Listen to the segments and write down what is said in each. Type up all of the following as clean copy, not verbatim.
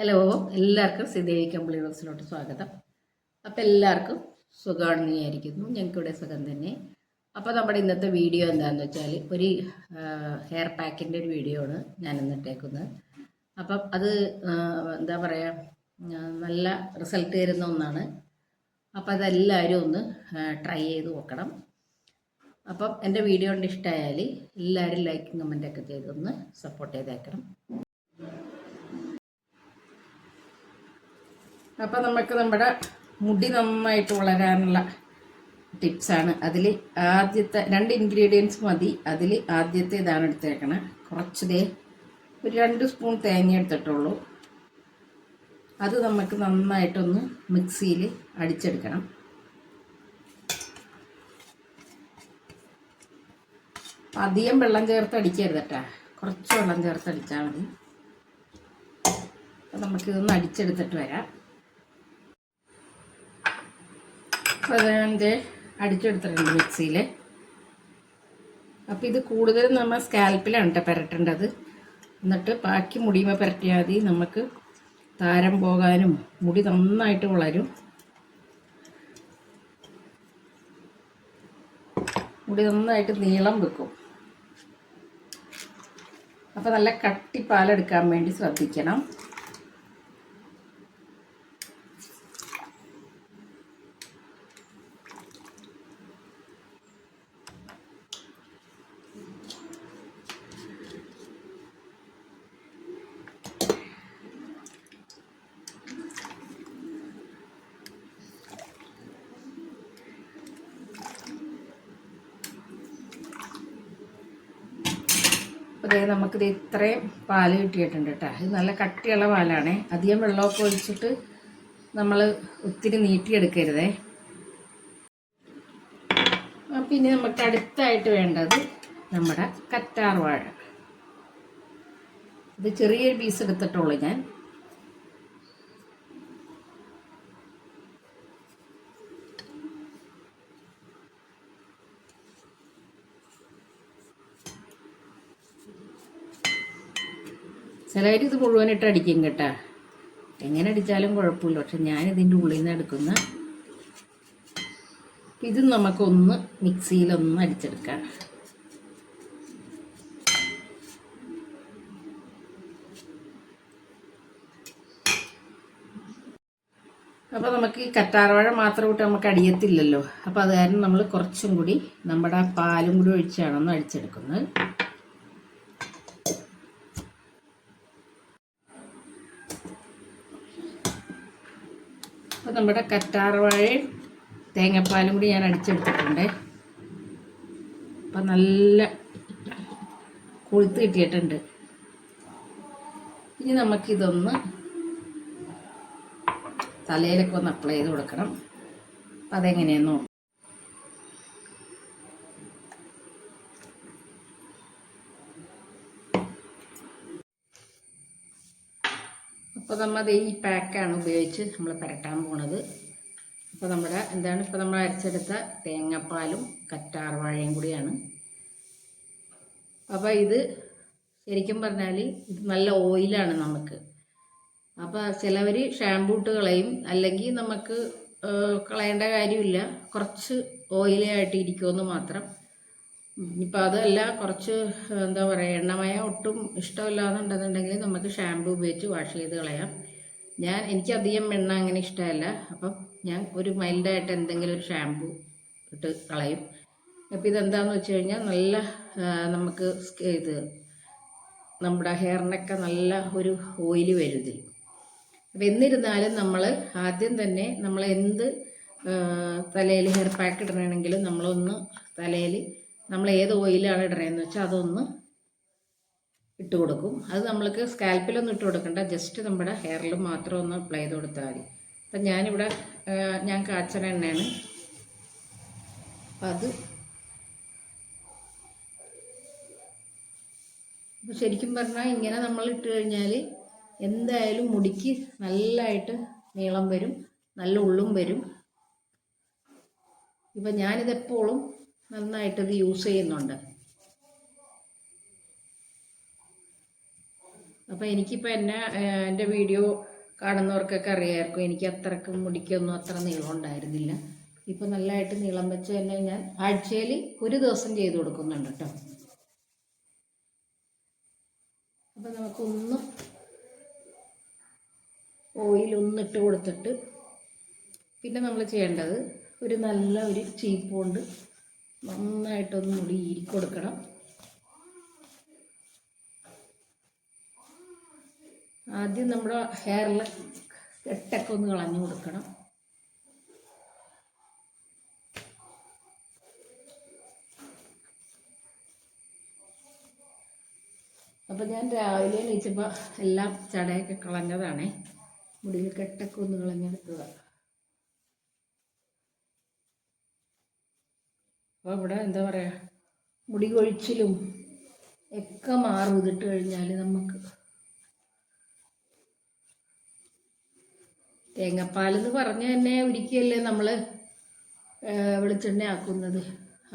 Hello, എല്ലാവർക്കും ശ്രീദേവി കമ്പിളി റോസിലോട്ട് സ്വാഗതം. അപ്പോൾ എല്ലാവർക്കും സുഖമാണെന്ന് വിചാരിക്കുന്നു. ഞങ്ങൾക്കിവിടെ സുഖം തന്നെ. അപ്പോൾ നമ്മുടെ ഇന്നത്തെ വീഡിയോ എന്താണെന്ന് വെച്ചാൽ ഒരു ഹെയർ പാക്കിൻ്റെ ഒരു വീഡിയോ ആണ് ഞാൻ ഇന്നിട്ടേക്കുന്നത്. അപ്പം അത് എന്താ പറയുക, നല്ല റിസൾട്ട് തരുന്ന ഒന്നാണ്. അപ്പോൾ അതെല്ലാവരും ഒന്ന് ട്രൈ ചെയ്ത് നോക്കണം. അപ്പം എൻ്റെ വീഡിയോ കൊണ്ട് ഇഷ്ടമായാൽ എല്ലാവരും ലൈക്കും കമൻറ്റൊക്കെ ചെയ്തൊന്ന് സപ്പോർട്ട് ചെയ്തേക്കണം. അപ്പോൾ നമുക്ക് നമ്മുടെ മുടി നന്നായിട്ട് വളരാനുള്ള ടിപ്സാണ്. അതിൽ ആദ്യത്തെ 2 ഇൻഗ്രീഡിയൻസ് മതി. അതിൽ ആദ്യത്തെ ഇതാണ് എടുത്തേക്കണം. കുറച്ച് ഒരു 2 സ്പൂൺ തേങ്ങ എടുത്തിട്ടുള്ളൂ. അത് നമുക്ക് നന്നായിട്ടൊന്ന് മിക്സിയിൽ അടിച്ചെടുക്കണം. അധികം വെള്ളം ചേർത്ത് അടിക്കരുത് കേട്ടോ, കുറച്ച് വെള്ളം ചേർത്ത് അടിച്ചാൽ മതി. അപ്പോൾ നമുക്കിതൊന്ന് അടിച്ചെടുത്തിട്ട് വരാം. അപ്പോൾ അതിൻ്റെ അടിച്ചെടുത്തിട്ടുണ്ട് മിക്സിയിൽ. അപ്പോൾ ഇത് കൂടുതലും നമ്മൾ സ്കാൽപ്പിലാണ് കേട്ടോ പുരട്ടേണ്ടത്. എന്നിട്ട് ബാക്കി മുടിയുമ്പോൾ പുരട്ടിയാൽ മതി. നമുക്ക് താരം പോകാനും മുടി നന്നായിട്ട് വളരും. മുടി നന്നായിട്ട് നീളം വെക്കും. അപ്പോൾ നല്ല കട്ടി പാലെടുക്കാൻ വേണ്ടി ശ്രദ്ധിക്കണം. അതേ നമുക്കിത് ഇത്രയും പാല് കിട്ടിയിട്ടുണ്ട് കേട്ടോ. ഇത് നല്ല കട്ടിയുള്ള പാലാണ്. അധികം വെള്ളമൊക്കെ ഒഴിച്ചിട്ട് നമ്മൾ ഒത്തിരി നീട്ടിയെടുക്കരുതേ. പിന്നെ നമുക്ക് അടുത്തായിട്ട് വേണ്ടത് നമ്മുടെ കറ്റാർ വാഴ. ഇത് ചെറിയൊരു പീസ് എടുത്തിട്ടുള്ളൂ ഞാൻ. ചിലവർ ഇത് മുഴുവനിട്ട് അടിക്കും കേട്ടോ. എങ്ങനെ അടിച്ചാലും കുഴപ്പമില്ല. പക്ഷെ ഞാനിതിൻ്റെ ഉള്ളിൽ നിന്ന് എടുക്കുന്ന ഇത് നമുക്കൊന്ന് മിക്സിയിലൊന്ന് അടിച്ചെടുക്കാം. അപ്പോൾ നമുക്ക് ഈ കറ്റാർവാഴ മാത്രം ഇട്ട് നമുക്ക് അടിയത്തില്ലല്ലോ. അപ്പോൾ അത് കാരണം നമ്മൾ കുറച്ചും കൂടി നമ്മുടെ പാലും കൂടി ഒഴിച്ചാണ് ഒന്ന് അടിച്ചെടുക്കുന്നത്. അപ്പോൾ നമ്മുടെ കറ്റാർവാഴയും തേങ്ങാപ്പാലും കൂടി ഞാൻ അടിച്ചെടുത്തിട്ടുണ്ട്. അപ്പം നല്ല കൊഴുത്ത് കിട്ടിയിട്ടുണ്ട്. ഇനി നമുക്കിതൊന്ന് തലയിലൊക്കെ ഒന്ന് അപ്ലൈ ചെയ്ത് കൊടുക്കണം. അപ്പം അതെങ്ങനെയാണെന്നോ. അപ്പോൾ നമ്മൾ ഈ പാക്കാണ് ഉപയോഗിച്ച് നമ്മൾ പുരട്ടാൻ പോണത്. അപ്പോൾ നമ്മുടെ ഇപ്പോൾ നമ്മൾ അരച്ചെടുത്ത തേങ്ങാപ്പാലും കറ്റാർവാഴയും കൂടിയാണ്. അപ്പോൾ ഇത് ശരിക്കും പറഞ്ഞാൽ ഇത് നല്ല ഓയിലാണ് നമുക്ക്. അപ്പോൾ ചിലവർ ഷാമ്പൂ ഇട്ട് കളയും, അല്ലെങ്കിൽ നമുക്ക് കളയേണ്ട കാര്യമില്ല. കുറച്ച് ഓയിലായിട്ട് ഇരിക്കുമെന്ന് മാത്രം. ഇപ്പം അതല്ല, കുറച്ച് എന്താ പറയുക, എണ്ണമയം ഒട്ടും ഇഷ്ടമില്ലാന്നുണ്ടെന്നുണ്ടെങ്കിൽ നമുക്ക് ഷാമ്പു ഉപയോഗിച്ച് വാഷ് ചെയ്ത് കളയാം. എനിക്കധികം എണ്ണ അങ്ങനെ ഇഷ്ടമല്ല. അപ്പം ഞാൻ ഒരു മൈൽഡായിട്ട് എന്തെങ്കിലും ഒരു ഷാമ്പു ഇട്ട് കളയും. അപ്പോൾ ഇതെന്താണെന്ന് വെച്ച് കഴിഞ്ഞാൽ നല്ല നമുക്ക് ഇത് നമ്മുടെ ഹെയറിനൊക്കെ നല്ല ഒരു ഓയില് വരും ഇതിൽ. അപ്പം എന്നിരുന്നാലും നമ്മൾ ആദ്യം തന്നെ നമ്മൾ എന്ത് തലയിൽ ഹെയർ പാക്ക് ഇടണമെങ്കിലും നമ്മളൊന്ന് തലയിൽ നമ്മൾ ഏത് ഓയിലാണ് ഇടണമെന്ന് വെച്ചാൽ അതൊന്ന് ഇട്ട് കൊടുക്കും. അത് നമ്മൾക്ക് സ്കാൽപ്പിലൊന്നും ഇട്ട് കൊടുക്കണ്ട, ജസ്റ്റ് നമ്മുടെ ഹെയറിൽ മാത്രം ഒന്ന് അപ്ലൈ ചെയ്ത് കൊടുത്താൽ മതി. അപ്പം ഞാനിവിടെ ഞാൻ കാച്ചണ എണ്ണയാണ്. അപ്പം അത് ശരിക്കും പറഞ്ഞാൽ ഇങ്ങനെ നമ്മൾ ഇട്ട് കഴിഞ്ഞാൽ എന്തായാലും മുടിക്ക് നല്ലതായിട്ട് നീളം വരും, നല്ല ഉള്ളും വരും. ഇപ്പം ഞാനിതെപ്പോഴും നന്നായിട്ടിത് യൂസ് ചെയ്യുന്നുണ്ട്. അപ്പോൾ എനിക്കിപ്പോൾ എൻ്റെ വീഡിയോ കാണുന്നവർക്കൊക്കെ അറിയാമായിരിക്കും. എനിക്ക് അത്രക്കും മുടിക്കൊന്നും അത്ര നീളം ഉണ്ടായിരുന്നില്ല. ഇപ്പം നല്ലതായിട്ട് നീളം വെച്ച് തന്നെ ഞാൻ ആഴ്ചയിൽ ഒരു ദിവസം ചെയ്ത് കൊടുക്കുന്നുണ്ട് കേട്ടോ. അപ്പം നമുക്കൊന്ന് ഓയിലൊന്നിട്ട് കൊടുത്തിട്ട് പിന്നെ നമ്മൾ ചെയ്യേണ്ടത് ഒരു നല്ല ഒരു ചീപ്പ് കൊണ്ട് നന്നായിട്ടൊന്ന് മുടി ഈരി കൊടുക്കണം. ആദ്യം നമ്മുടെ ഹെയറിൽ കെട്ടൊക്കെ ഒന്ന് കളഞ്ഞു കൊടുക്കണം. അപ്പം ഞാൻ രാവിലെ എണീച്ചപ്പോൾ എല്ലാം ചടയൊക്കെ കളഞ്ഞതാണേ. മുടിയിൽ കെട്ടൊക്കെ ഒന്ന് കളഞ്ഞെടുത്തതാണ്. അപ്പോൾ ഇവിടെ എന്താ പറയുക, മുടി കൊഴിച്ചിലും ഒക്കെ മാറും ഇതിട്ട് കഴിഞ്ഞാൽ. നമുക്ക് തേങ്ങാപ്പാലെന്ന് പറഞ്ഞ് തന്നെ ഒരിക്കലല്ലേ നമ്മൾ വെളിച്ചെണ്ണ ആക്കുന്നത്.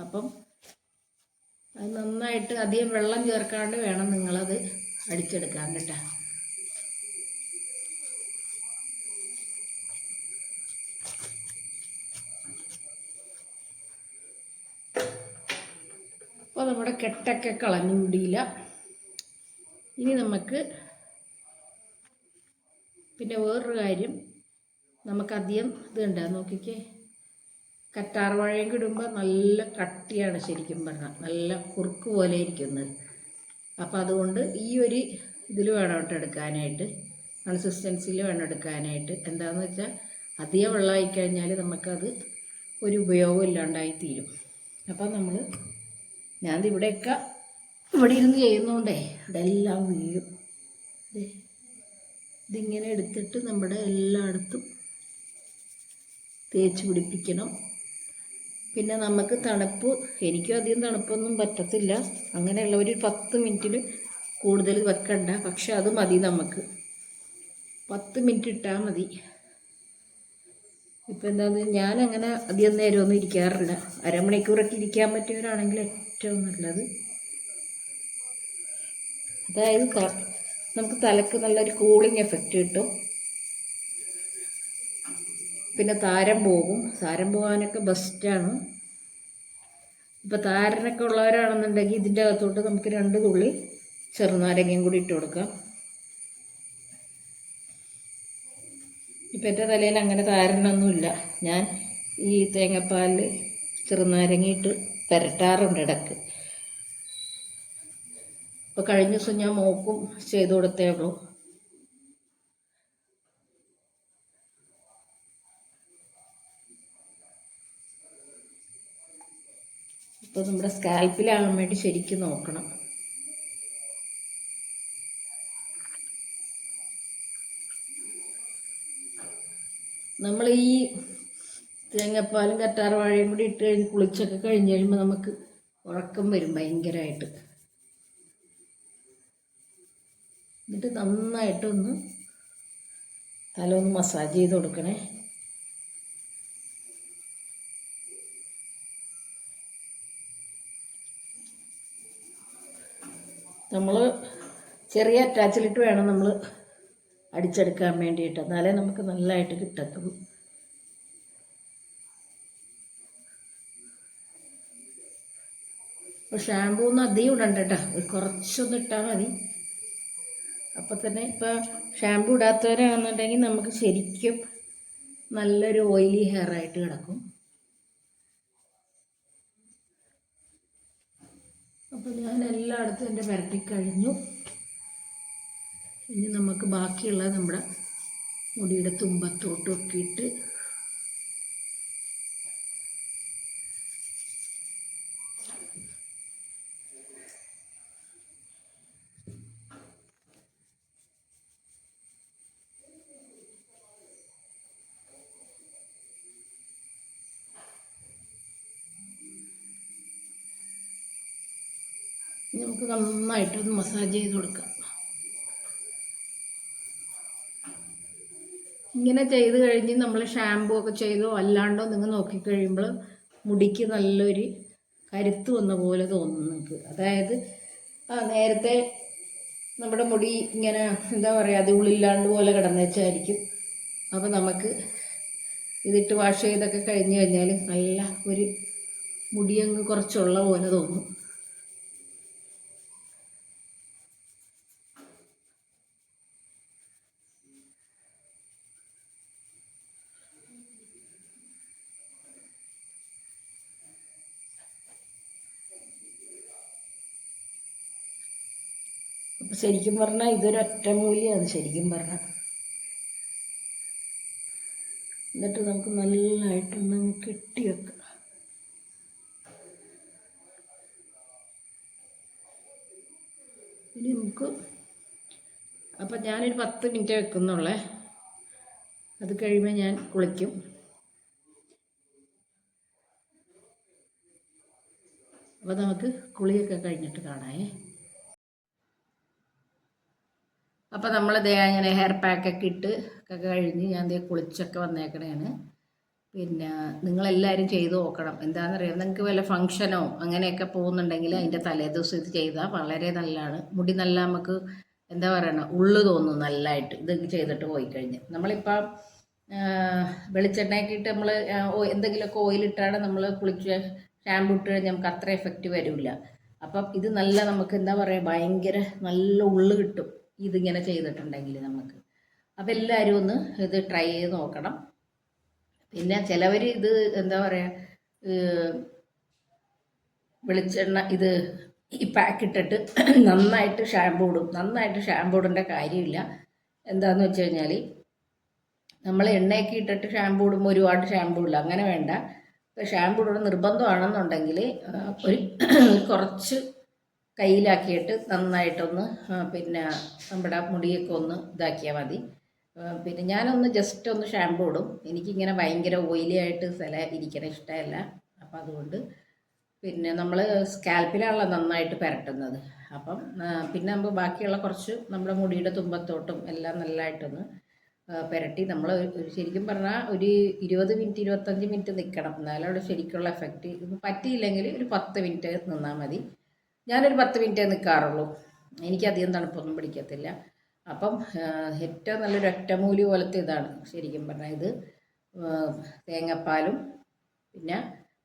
അപ്പം അത് നന്നായിട്ട് അധികം വെള്ളം ചേർക്കാണ്ട് വേണം നിങ്ങളത് അടിച്ചെടുക്കാൻ കേട്ടോ. അപ്പോൾ നമ്മുടെ കെട്ടൊക്കെ കളഞ്ഞു മുടിയില്ല. ഇനി നമുക്ക് പിന്നെ വേറൊരു കാര്യം, നമുക്കധികം ഇതുണ്ട് നോക്കിക്കേ, കറ്റാർ വാഴയും ഇടുമ്പോൾ നല്ല കട്ടിയാണ് ശരിക്കും പറഞ്ഞാൽ, നല്ല കുറുക്ക് പോലെ ഇരിക്കുന്നത്. അപ്പോൾ അതുകൊണ്ട് ഈ ഒരു ഇതിൽ വേണം കേട്ടോ എടുക്കാനായിട്ട്, കൺസിസ്റ്റൻസിയിൽ വേണം എടുക്കാനായിട്ട്. എന്താണെന്ന് വെച്ചാൽ അധികം വെള്ളമായി കഴിഞ്ഞാൽ നമുക്കത് ഒരു ഉപയോഗം ഇല്ലാണ്ടായി തീരും. അപ്പം ഞാൻ ഇവിടെയൊക്കെ ഇവിടെ ഇരുന്ന് ചെയ്യുന്നതുകൊണ്ടേ ഇവിടെ എല്ലാം വീഴും. ഇതിങ്ങനെ എടുത്തിട്ട് നമ്മുടെ എല്ലായിടത്തും തേച്ച് പിടിപ്പിക്കണം. പിന്നെ നമുക്ക് തണുപ്പ്, എനിക്കും അധികം തണുപ്പൊന്നും പറ്റത്തില്ല. അങ്ങനെയുള്ള ഒരു 10 മിനിറ്റിൽ കൂടുതൽ വെക്കണ്ട. പക്ഷെ അത് മതി, നമുക്ക് 10 മിനിറ്റ് ഇട്ടാൽ മതി. ഇപ്പം എന്താണെന്ന് ഞാനങ്ങനെ അധികം നേരമൊന്നും ഇരിക്കാറില്ല. അരമണിക്കൂറൊക്കെ ഇരിക്കാൻ പറ്റിയവരാണെങ്കിൽ ഏറ്റവും നല്ലത്. അതായത് നമുക്ക് തലക്ക് നല്ലൊരു കൂളിംഗ് എഫക്റ്റ് കിട്ടും. പിന്നെ താരൻ പോകാനൊക്കെ ബെസ്റ്റാണ്. ഇപ്പോൾ താരനൊക്കെ ഉള്ളവരാണെന്നുണ്ടെങ്കിൽ ഇതിൻ്റെ അകത്തോട്ട് നമുക്ക് 2 തുള്ളി ചെറുനാരങ്ങയും കൂടി ഇട്ട് കൊടുക്കാം. ഇപ്പം എൻ്റെ തലയിൽ അങ്ങനെ താരനൊന്നുമില്ല. ഞാൻ ഈ തേങ്ങാപ്പാലിൽ ചെറുനാരങ്ങയിട്ട് പുരട്ടാറുണ്ട് ഇടയ്ക്ക്. അപ്പോൾ കഴിഞ്ഞ ദിവസം ഞാൻ മോക്കും ചെയ്ത് കൊടുത്തേ ഉള്ളൂ. അപ്പോൾ നമ്മുടെ സ്കാൽപ്പിലാകാൻ വേണ്ടി ശരിക്കും നോക്കണം. നമ്മൾ ഈ തേങ്ങാപ്പാലും കറ്റാർ വാഴയും കൂടി ഇട്ട് കഴിഞ്ഞ് കുളിച്ചൊക്കെ കഴിഞ്ഞ് കഴിയുമ്പോൾ നമുക്ക് ഉറക്കം വരും ഭയങ്കരമായിട്ട്. എന്നിട്ട് നന്നായിട്ടൊന്ന് തല ഒന്ന് മസാജ് ചെയ്ത് കൊടുക്കണേ. നമ്മൾ ചെറിയ അറ്റാച്ചിലിട്ട് വേണം നമ്മൾ അടിച്ചെടുക്കാൻ വേണ്ടിയിട്ട്, എന്നാലേ നമുക്ക് നല്ലതായിട്ട് കിട്ടത്തുള്ളൂ. അപ്പോൾ ഷാമ്പൂ ഒന്നും അധികം ഇടണ്ട കേട്ടോ, കുറച്ചൊന്നും ഇട്ടാൽ മതി. അപ്പം തന്നെ ഇപ്പോൾ ഷാമ്പൂ ഇടാത്തവരാണെന്നുണ്ടെങ്കിൽ നമുക്ക് ശരിക്കും നല്ലൊരു ഓയിലി ഹെയർ ആയിട്ട് കിടക്കും. അപ്പോൾ ഞാൻ എല്ലായിടത്തും എൻ്റെ പുരട്ടി കഴിഞ്ഞു. ഇനി നമുക്ക് ബാക്കിയുള്ള നമ്മുടെ മുടിയുടെ തുമ്പത്തോട്ടൊക്കെ ഇട്ട് നമുക്ക് നന്നായിട്ടൊന്ന് മസാജ് ചെയ്ത് കൊടുക്കാം. ഇങ്ങനെ ചെയ്ത് കഴിഞ്ഞ് നമ്മൾ ഷാമ്പൂ ഒക്കെ ചെയ്തോ അല്ലാണ്ടോ നിങ്ങൾ നോക്കിക്കഴിയുമ്പോൾ മുടിക്ക് നല്ലൊരു കരുത്ത് വന്ന പോലെ തോന്നും നിങ്ങൾക്ക്. അതായത് നേരത്തെ നമ്മുടെ മുടി ഇങ്ങനെ എന്താ പറയുക അത് ഉള്ളില്ലാണ്ട് പോലെ കിടന്നുവെച്ചായിരിക്കും. അപ്പോൾ നമുക്ക് ഇതിട്ട് വാഷ് ചെയ്തൊക്കെ കഴിഞ്ഞ് കഴിഞ്ഞാൽ നല്ല ഒരു മുടിയങ്ങ് കുറച്ചുള്ള പോലെ തോന്നും. അപ്പം ശരിക്കും പറഞ്ഞാൽ ഇതൊരു ഒറ്റമൂലിയാണ് ശരിക്കും പറഞ്ഞാൽ. എന്നിട്ട് നമുക്ക് നല്ലതായിട്ടൊന്ന് കെട്ടി വെക്കാം. ഇനി നമുക്ക് അപ്പം ഞാനൊരു 10 മിനിറ്റ് വെക്കുന്നുള്ളേ. അത് കഴിയുമ്പോൾ ഞാൻ കുളിക്കും. അപ്പോൾ നമുക്ക് കുളിയൊക്കെ കഴിഞ്ഞിട്ട് കാണാമേ. അപ്പോൾ നമ്മൾ അങ്ങനെ ഹെയർ പാക്കൊക്കെ ഇട്ട് ഒക്കെ കഴിഞ്ഞ് ഞാൻ കുളിച്ചൊക്കെ വന്നേക്കണേണ്. പിന്നെ നിങ്ങളെല്ലാവരും ചെയ്ത് നോക്കണം. എന്താണെന്നറിയാം, നിങ്ങൾക്ക് വല്ല ഫങ്ഷനോ അങ്ങനെയൊക്കെ പോകുന്നുണ്ടെങ്കിൽ അതിൻ്റെ തലേദിവസം ഇത് ചെയ്താൽ വളരെ നല്ലതാണ്. മുടി നല്ല നമുക്ക് എന്താ പറയണ ഉള്ളു തോന്നും നല്ലതായിട്ട് ഇത് ചെയ്തിട്ട് പോയി കഴിഞ്ഞ്. നമ്മളിപ്പം വെളിച്ചെണ്ണയൊക്കെ ഇട്ട് നമ്മൾ എന്തെങ്കിലുമൊക്കെ ഓയിലിട്ടാണ് നമ്മൾ കുളിക്കുക, ഷാമ്പു ഇട്ട് കഴിഞ്ഞാൽ നമുക്ക് അത്ര എഫക്റ്റ് വരില്ല. അപ്പം ഇത് നല്ല നമുക്ക് എന്താ പറയുക ഭയങ്കര നല്ല ഉള്ളു കിട്ടും ഇതിങ്ങനെ ചെയ്തിട്ടുണ്ടെങ്കിൽ നമുക്ക്. അപ്പം എല്ലാവരും ഒന്ന് ഇത് ട്രൈ ചെയ്ത് നോക്കണം. പിന്നെ ചിലവർ ഇത് എന്താ പറയുക വെളിച്ചെണ്ണ ഇത് ഈ പാക്കിട്ടിട്ട് നന്നായിട്ട് ഷാമ്പൂ ഇടും. നന്നായിട്ട് ഷാമ്പൂ ഇടേണ്ട കാര്യമില്ല. എന്താണെന്ന് വെച്ച് കഴിഞ്ഞാൽ നമ്മൾ എണ്ണയൊക്കെ ഇട്ടിട്ട് ഷാമ്പൂ ഇടുമ്പോൾ ഒരുപാട് ഷാമ്പൂ ഇല്ല, അങ്ങനെ വേണ്ട. ഷാമ്പൂ ഇടുന്ന നിർബന്ധമാണെന്നുണ്ടെങ്കിൽ ഒരു കുറച്ച് കയ്യിലാക്കിയിട്ട് നന്നായിട്ടൊന്ന് പിന്നെ നമ്മുടെ മുടിയൊക്കെ ഒന്ന് ഇതാക്കിയാൽ മതി. പിന്നെ ഞാനൊന്ന് ജസ്റ്റ് ഒന്ന് ഷാമ്പൂ ഇടും. എനിക്കിങ്ങനെ ഭയങ്കര ഓയിലി ആയിട്ട് ഇരിക്കണ ഇഷ്ടമല്ല. അപ്പം അതുകൊണ്ട് പിന്നെ നമ്മൾ സ്കാൽപ്പിലാണല്ലോ നന്നായിട്ട് പുരട്ടുന്നത്. അപ്പം പിന്നെ നമ്മൾ ബാക്കിയുള്ള കുറച്ച് നമ്മുടെ മുടിയുടെ തുമ്പത്തോട്ടും എല്ലാം നല്ലതായിട്ടൊന്ന് പുരട്ടി നമ്മൾ ശരിക്കും പറഞ്ഞാൽ ഒരു 20 മിനിറ്റ് 25 മിനിറ്റ് നിൽക്കണം. എന്നാലും അവിടെ ശരിക്കുള്ള എഫക്റ്റ്. ഇത് പറ്റിയില്ലെങ്കിൽ ഒരു 10 മിനിറ്റ് നിന്നാൽ മതി. ഞാനൊരു 10 മിനിറ്റേ നിൽക്കാറുള്ളൂ. എനിക്കധികം തണുപ്പൊന്നും പിടിക്കത്തില്ല. അപ്പം ഏറ്റവും നല്ലൊരു ഒറ്റമൂലി പോലത്തെ ഇതാണ് ശരിക്കും പറഞ്ഞാൽ. ഇത് തേങ്ങാപ്പാലും പിന്നെ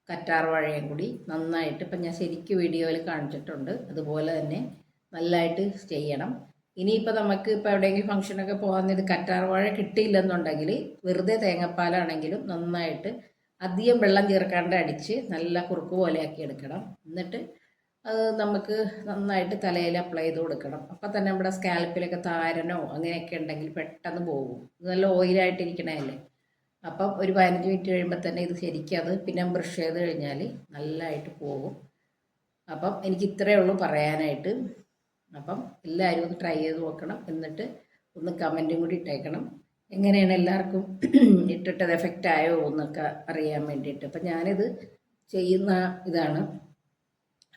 കറ്റാർ വാഴയും കൂടി നന്നായിട്ട് ഇപ്പം ഞാൻ ശരിക്കും വീഡിയോയിൽ കാണിച്ചിട്ടുണ്ട്. അതുപോലെ തന്നെ നല്ലതായിട്ട് ചെയ്യണം. ഇനിയിപ്പോൾ നമുക്ക് ഇപ്പോൾ എവിടെയെങ്കിലും ഫംഗ്ഷനൊക്കെ പോകാൻ ഇത് കറ്റാർ വാഴ കിട്ടിയില്ലെന്നുണ്ടെങ്കിൽ വെറുതെ തേങ്ങാപ്പാലാണെങ്കിലും നന്നായിട്ട് അധികം വെള്ളം ചേർക്കാണ്ട് അടിച്ച് നല്ല കുറുക്ക് പോലെയാക്കി എടുക്കണം. എന്നിട്ട് അത് നമുക്ക് നന്നായിട്ട് തലയിൽ അപ്ലൈ ചെയ്ത് കൊടുക്കണം. അപ്പം തന്നെ നമ്മുടെ സ്കാൽപ്പിലൊക്കെ താരനോ അങ്ങനെയൊക്കെ ഉണ്ടെങ്കിൽ പെട്ടെന്ന് പോകും. ഇത് നല്ല ഓയിലായിട്ടിരിക്കണതല്ലേ. അപ്പം ഒരു 15 മിനിറ്റ് കഴിയുമ്പോൾ തന്നെ ഇത് ശരിക്കും അത് പിന്നെ ബ്രഷ് ചെയ്ത് കഴിഞ്ഞാൽ നല്ലതായിട്ട് പോകും. അപ്പം എനിക്ക് ഇത്രയേ ഉള്ളൂ പറയാനായിട്ട്. അപ്പം എല്ലാവരും ഒന്ന് ട്രൈ ചെയ്ത് നോക്കണം. എന്നിട്ട് ഒന്ന് കമൻറ്റും കൂടി ഇട്ടേക്കണം. എങ്ങനെയാണ് എല്ലാവർക്കും ഇട്ടിട്ടത് എഫക്റ്റ് ആയോ എന്നൊക്കെ അറിയാൻ വേണ്ടിയിട്ട്. അപ്പം ഞാനിത് ചെയ്യുന്ന ഇതാണ്.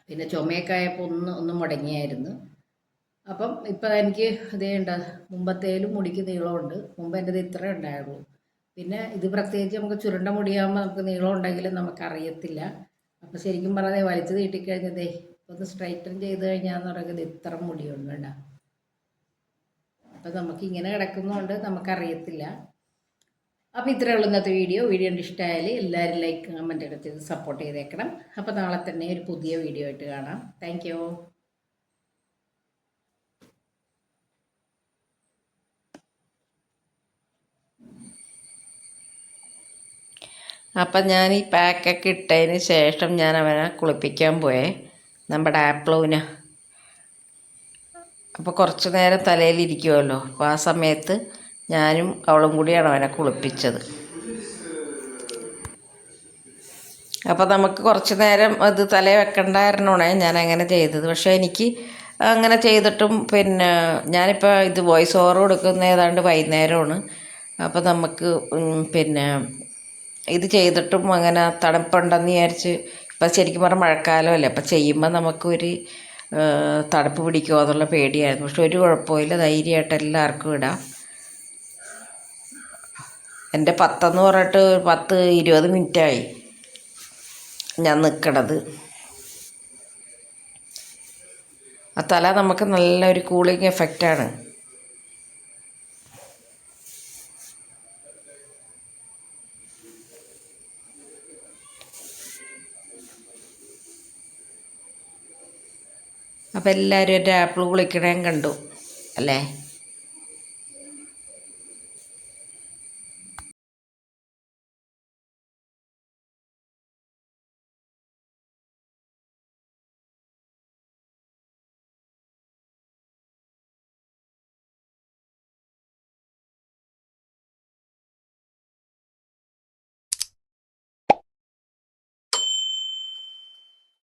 പിന്നെ ചുമയൊക്കെ ആയപ്പോൾ ഒന്ന് മുടങ്ങിയായിരുന്നു. അപ്പം ഇപ്പം എനിക്ക് ഇതേ ഉണ്ട്, മുമ്പത്തേലും മുടിക്ക് നീളമുണ്ട്. മുമ്പ് എൻ്റെ ഇത്ര ഉണ്ടായുള്ളൂ. പിന്നെ ഇത് പ്രത്യേകിച്ച് നമുക്ക് ചുരുണ്ട മുടിയാകുമ്പോൾ നമുക്ക് നീളം ഉണ്ടെങ്കിലും നമുക്കറിയത്തില്ല. അപ്പോൾ ശരിക്കും പറഞ്ഞാൽ വലിച്ചു നീട്ടിക്കഴിഞ്ഞതേ ഒന്ന് സ്ട്രൈറ്റൻ ചെയ്ത് കഴിഞ്ഞാന്ന് പറയുന്നത് ഇത്ര മുടിയുണ്ട് കേട്ടോ. അപ്പം നമുക്കിങ്ങനെ കിടക്കുന്നതുകൊണ്ട് നമുക്കറിയത്തില്ല. അപ്പോൾ ഇത്രയേ ഉള്ളൂ ഇന്നത്തെ വീഡിയോ. ഇഷ്ടമായാൽ എല്ലാവരും ലൈക്ക് കമൻറ്റ് ഒക്കെ ചെയ്ത് സപ്പോർട്ട് ചെയ്തേക്കണം. അപ്പോൾ നാളെ തന്നെ ഒരു പുതിയ വീഡിയോ ആയിട്ട് കാണാം. Thank you. അപ്പം ഞാൻ ഈ പാക്കൊക്കെ ഇട്ടതിന് ശേഷം ഞാൻ അവനെ കുളിപ്പിക്കാൻ പോയേ, നമ്മുടെ ആപ്പിളൂന്. അപ്പോൾ കുറച്ച് നേരം തലയിലിരിക്കുമല്ലോ. അപ്പോൾ ആ സമയത്ത് ഞാനും അവളും കൂടിയാണ് അവനെ കുളിപ്പിച്ചത്. അപ്പോൾ നമുക്ക് കുറച്ച് നേരം അത് തലയിൽ വെക്കണ്ടായിരുന്നോണേ ഞാൻ അങ്ങനെ ചെയ്തത്. പക്ഷേ എനിക്ക് അങ്ങനെ ചെയ്തിട്ടും പിന്നെ ഞാനിപ്പോൾ ഇത് വോയിസ് ഓവർ കൊടുക്കുന്ന ഏതാണ്ട് വൈകുന്നേരമാണ്. അപ്പോൾ നമുക്ക് പിന്നെ ഇത് ചെയ്തിട്ടും അങ്ങനെ തണുപ്പുണ്ടെന്ന് വിചാരിച്ച്, ഇപ്പം ശരിക്കും പറഞ്ഞാൽ മഴക്കാലമല്ലേ, അപ്പം ചെയ്യുമ്പോൾ നമുക്കൊരു തണുപ്പ് പിടിക്കുമോ എന്നുള്ള പേടിയായിരുന്നു. പക്ഷെ ഒരു കുഴപ്പമില്ല, ധൈര്യമായിട്ട് എല്ലാവർക്കും ഇടാം. എൻ്റെ 10 എന്ന് പറഞ്ഞിട്ട് 10-20 മിനിറ്റായി ഞാൻ നിൽക്കണത്. ആ തല നമുക്ക് നല്ലൊരു കൂളിംഗ് എഫക്റ്റാണ്. അപ്പോൾ എല്ലാവരും ഒരു ആപ്പിൾ കുളിക്കണേം കണ്ടു അല്ലേ?